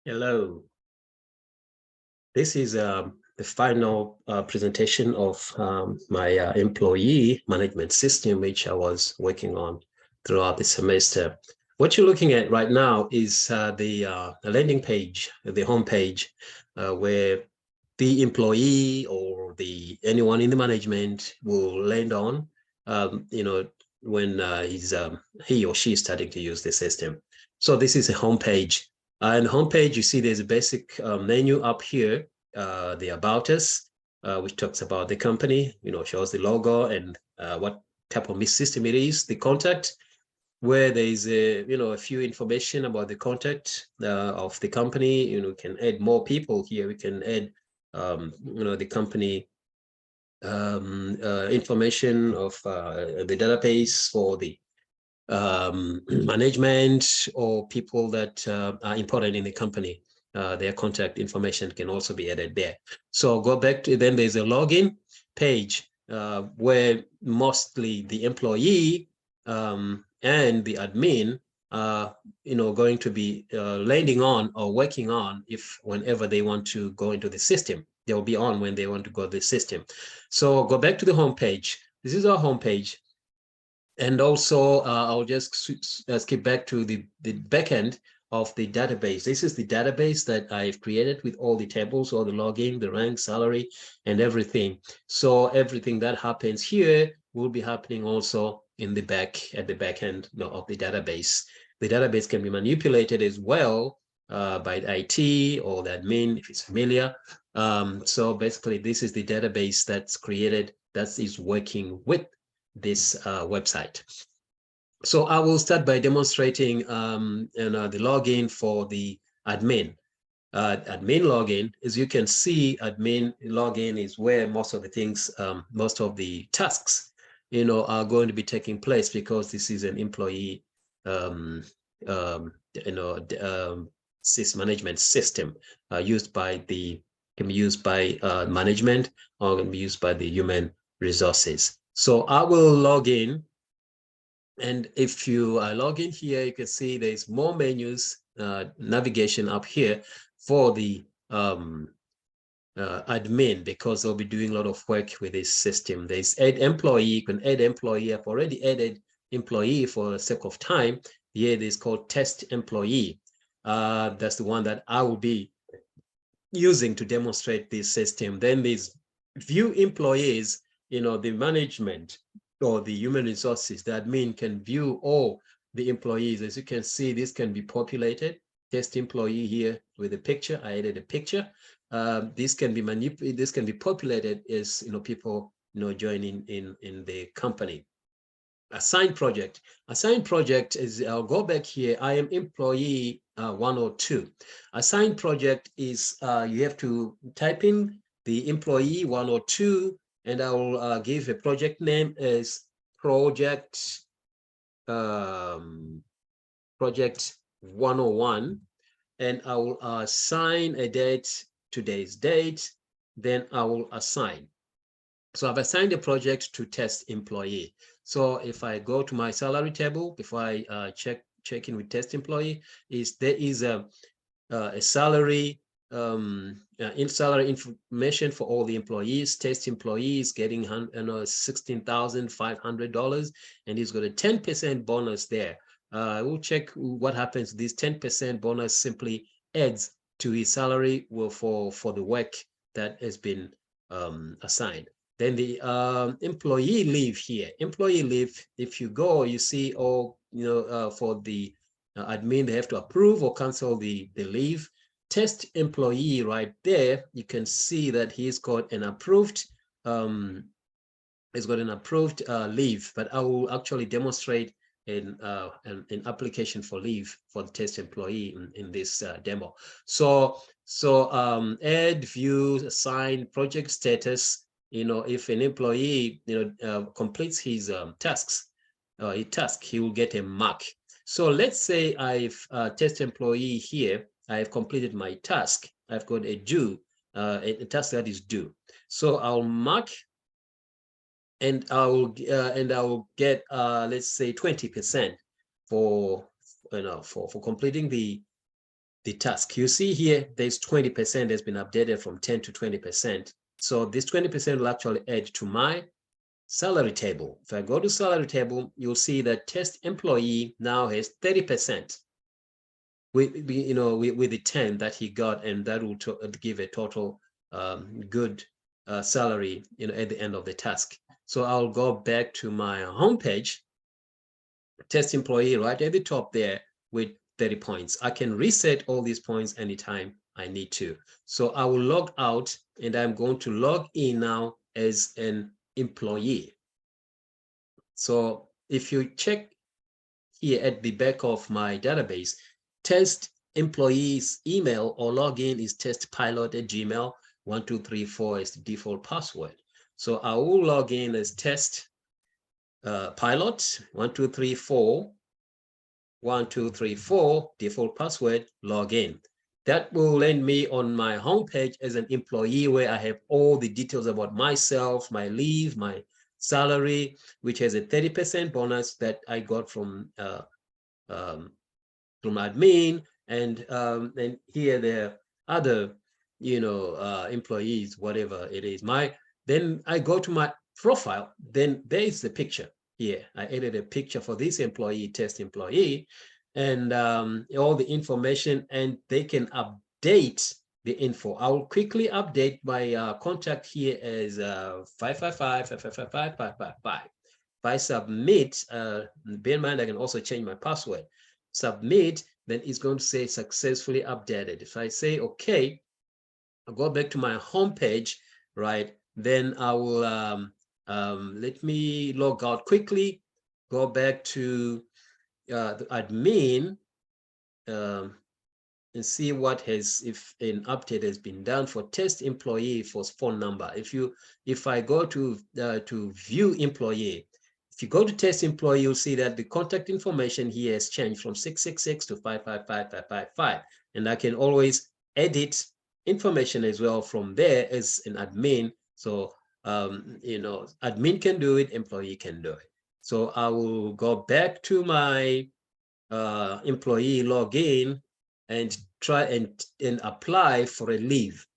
Hello. This is the final presentation of my employee management system, which I was working on throughout the semester. What you're looking at right now is the landing page, the home page, where the employee or anyone in the management will land on, when he or she is starting to use the system. So this is a home page. And homepage, you see there's a basic menu up here, the About Us, which talks about the company, shows the logo and what type of system it is, the contact, where there is a few information about the contact of the company. You can add more people here. We can add, the company information of the database for the management or people that are important in the company. Their contact information can also be added there. So go back to, then there's a login page where mostly the employee and the admin are going to be landing on or working on if whenever they want to go into the system. They'll be on when they want to go to the system. So go back to the home page. This is our home page. And also, I'll just skip back to the backend of the database. This is the database that I've created with all the tables, all the login, the rank, salary, and everything. So everything that happens here will be happening also in the at the back end of the database. The database can be manipulated as well by the IT or the admin if it's familiar. So basically, this is the database that's created that is working with this website. So I will start by demonstrating the login for the admin. Admin login, as you can see, admin login is where most of the things, most of the tasks, are going to be taking place because this is an employee, sys management system used by can be used by management or can be used by the human resources. So I will log in. And if you log in here, you can see there's more menus, navigation up here for the admin, because they'll be doing a lot of work with this system. There's add employee, you can add employee. I've already added employee for the sake of time. Here it is called test employee. That's the one that I will be using to demonstrate this system. Then there's view employees, the management or the human resources, the admin can view all the employees. As you can see, this can be populated. Test employee here with a picture. I added a picture. This can be manipulated. This can be populated as people joining in the company. Assigned project. Assigned project is, I'll go back here. I am employee 102. Assigned project is you have to type in the employee 102, and I will give a project name as project project 101, and I will assign a date, today's date. Then I will assign. So I've assigned a project to test employee. So if I go to my salary table, before I check in with test employee, there is a salary in salary information for all the employees. Test employees getting $16,500, and he's got a 10% bonus there. We'll check what happens. This 10% bonus simply adds to his salary for the work that has been assigned. Then the employee leave here. Employee leave, if you go, you see all, for the admin, they have to approve or cancel the leave. Test employee right there, you can see that he's got an approved leave, but I will actually demonstrate an application for leave for the test employee in this demo. So add, view, assign, project status. If an employee completes his tasks, he will get a mark. So let's say I've test employee here. I've completed my task. I've got a task that is due. So I'll mark, and I will get let's say 20% for completing the the task. You see here, there's 20% has been updated from 10 to 20%. So this 20% will actually add to my salary table. If I go to salary table, you'll see that test employee now has 30% with the 10 that he got, and that will give a total good salary at the end of the task. So I'll go back to my home page, test employee right at the top there with 30 points. I can reset all these points anytime I need to. So I will log out, and I'm going to log in now as an employee. So if you check here at the back of my database, test employee's email or login is testpilot@gmail. 1234 is the default password. So I will log in as test pilot 1234 default password, login. That will land me on my homepage as an employee, where I have all the details about myself, my leave, my salary, which has a 30% bonus that I got from admin, and here there are other employees, whatever it is. Then I go to my profile, then there is the picture here. I added a picture for this employee, test employee, and all the information, and they can update the info. I'll quickly update my contact here as 555. If I submit, bear in mind I can also change my password. Submit, then it's going to say successfully updated. If I say okay, I'll go back to my home page, right? Then I will let me log out quickly, go back to the admin, and see what if an update has been done for test employee for phone number. If I go to view employee, if you go to test employee, you'll see that the contact information here has changed from 666 to 555. And I can always edit information as well from there as an admin. So admin can do it, employee can do it. So I will go back to my employee login and try and apply for a leave.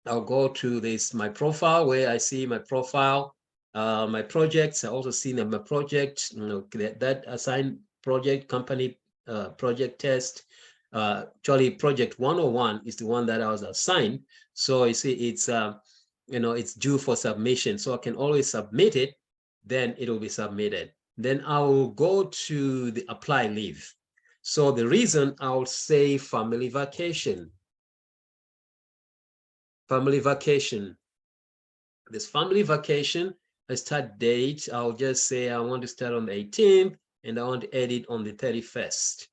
I'll go to my profile, where I see my profile, my projects. I also see my project, that assigned project, company project test. Actually, project 101 is the one that I was assigned. So you see, it's it's due for submission. So I can always submit it, then it will be submitted. Then I will go to the apply leave. So the reason I'll say family vacation. Family vacation. This family vacation, a start date, I'll just say I want to start on the 18th and I want to edit on the 31st.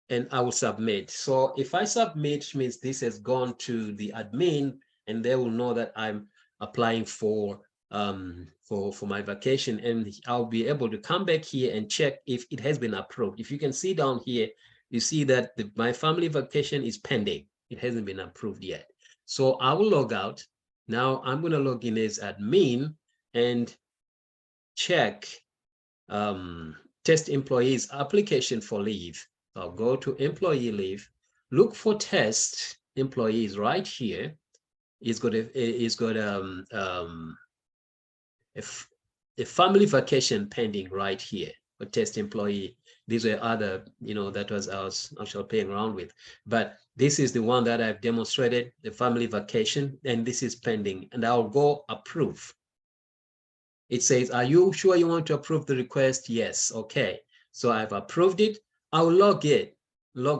And I will submit. So if I submit, means this has gone to the admin, and they will know that I'm applying for my vacation, and I'll be able to come back here and check if it has been approved. If you can see down here, you see that my family vacation is pending. It hasn't been approved yet. So I will log out. Now I'm going to log in as admin and check test employees application for leave. I'll go to employee leave, look for test employees right here. It's got a family vacation pending right here for test employee. These were other, that was I was actually playing around with, but this is the one that I've demonstrated, the family vacation, and this is pending, and I'll go approve. It says, are you sure you want to approve the request? Yes. Okay. So I've approved it. I'll log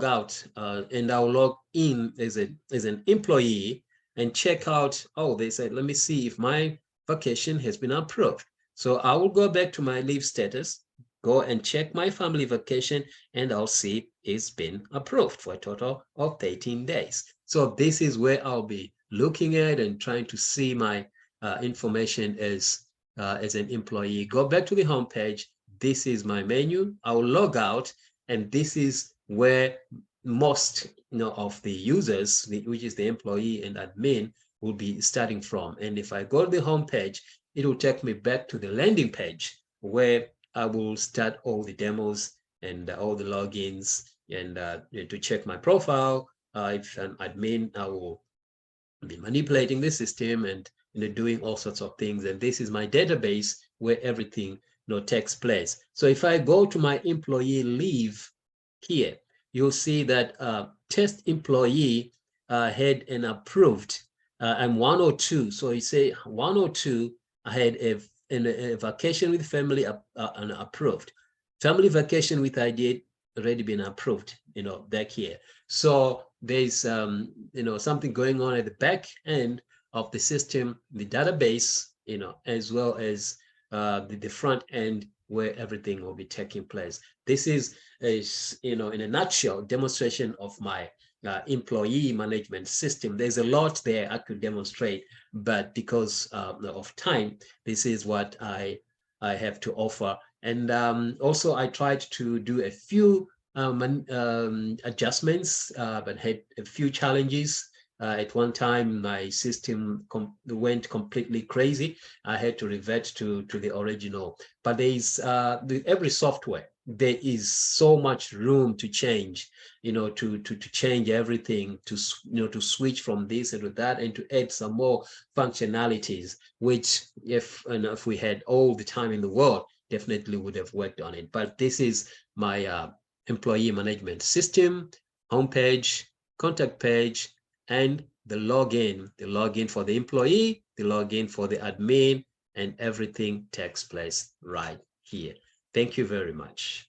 out, and I'll log in as an employee and check out. Oh, they said, let me see if my vacation has been approved. So I will go back to my leave status, go and check my family vacation, and I'll see it's been approved for a total of 13 days. So this is where I'll be looking at and trying to see my information as an employee. Go back to the home page. This is my menu. I'll log out, and this is where most of the users, which is the employee and admin, will be starting from. And if I go to the home page, it will take me back to the landing page, where I will start all the demos and all the logins and to check my profile. If an admin, I will be manipulating the system and doing all sorts of things. And this is my database where everything takes place. So if I go to my employee leave here, you'll see that test employee had an approved. I'm 102. So you say 102. I had a vacation with family an approved. Family vacation with ID already been approved. Back here. So there's something going on at the back end of the system, the database, as well as the front end where everything will be taking place. This is in a nutshell, demonstration of my employee management system. There's a lot there I could demonstrate, but because of time, this is what I have to offer. And also I tried to do a few adjustments, but had a few challenges. At one time, my system went completely crazy. I had to revert to the original. But there is every software, there is so much room to change, to change everything, to switch from this into that, and to add some more functionalities, which if we had all the time in the world, definitely would have worked on it. But this is my employee management system, homepage, contact page, and the login for the employee, the login for the admin, and everything takes place right here. Thank you very much.